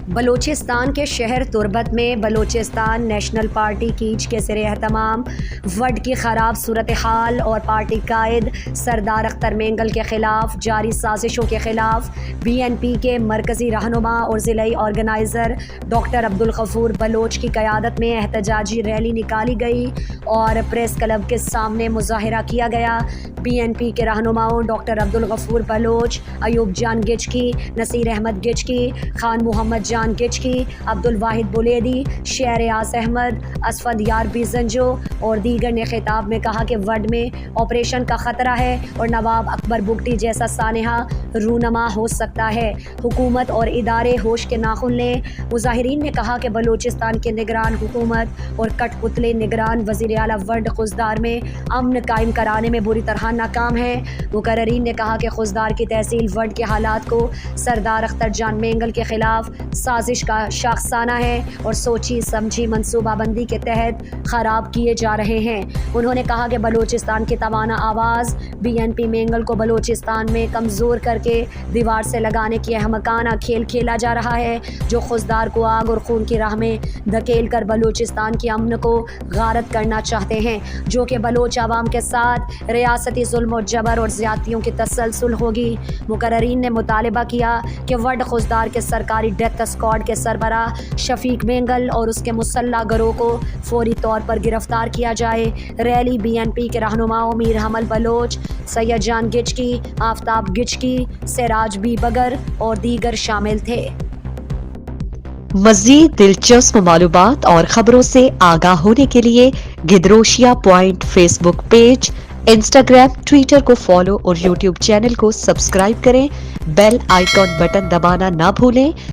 بلوچستان کے شہر تربت میں بلوچستان نیشنل پارٹی کیج کے زیر اہتمام وڈ کی خراب صورتحال اور پارٹی قائد سردار اختر مینگل کے خلاف جاری سازشوں کے خلاف بی این پی کے مرکزی رہنما اور ضلعی آرگنائزر ڈاکٹر عبدالغفور بلوچ کی قیادت میں احتجاجی ریلی نکالی گئی اور پریس کلب کے سامنے مظاہرہ کیا گیا۔ بی این پی کے رہنماؤں ڈاکٹر عبدالغفور بلوچ، ایوب جان گچکی، نصیر احمد گچکی، خان محمد جان گچکی، عبدالواحد بلیدی، شہر یاس احمد، اسفد یار بیزنجو اور دیگر نے خطاب میں کہا کہ وڈ میں آپریشن کا خطرہ ہے اور نواب اکبر بگٹی جیسا سانحہ رونما ہو سکتا ہے۔ حکومت اور ادارے ہوش کے ناخن لیں۔ مظاہرین نے کہا کہ بلوچستان کے نگران حکومت اور کٹ پتلے نگران وزیر اعلیٰ وڈ خضدار میں امن قائم کرانے میں بری طرح ناکام ہیں۔ مقررین نے کہا کہ خضدار کی تحصیل وڈ کے حالات کو سردار اختر جان مینگل کے خلاف سازش کا شاخسانہ ہے اور سوچی سمجھی منصوبہ بندی کے تحت خراب کیے جا رہے ہیں۔ انہوں نے کہا کہ بلوچستان کی توانا آواز بی این پی مینگل کو بلوچستان میں کمزور کر کے دیوار سے لگانے کی احمقانہ کھیل کھیلا جا رہا ہے، جو خضدار کو آگ اور خون کی راہ میں دھکیل کر بلوچستان کی امن کو غارت کرنا چاہتے ہیں، جو کہ بلوچ عوام کے ساتھ ریاستی ظلم و جبر اور زیادتیوں کی تسلسل ہوگی۔ مقررین نے مطالبہ کیا کہ وڈ خضدار کے سرکاری ڈیتھ اسکواڈ کے سربراہ شفیق مینگل اور اس کے مسلح گروہ کو فوری طور پر گرفتار کیا جائے۔ ریلی بی این پی کے رہنماؤں میر حمل بلوچ، سید جان گچکی، آفتاب گچکی، سراج بی بگر اور دیگر شامل تھے۔ مزید دلچسپ معلومات اور خبروں سے آگاہ ہونے کے لیے Gedrosia Point Facebook page, Instagram, Twitter کو فالو اور یوٹیوب چینل کو سبسکرائب کریں۔ بیل آئیکن بٹن دبانا نہ بھولیں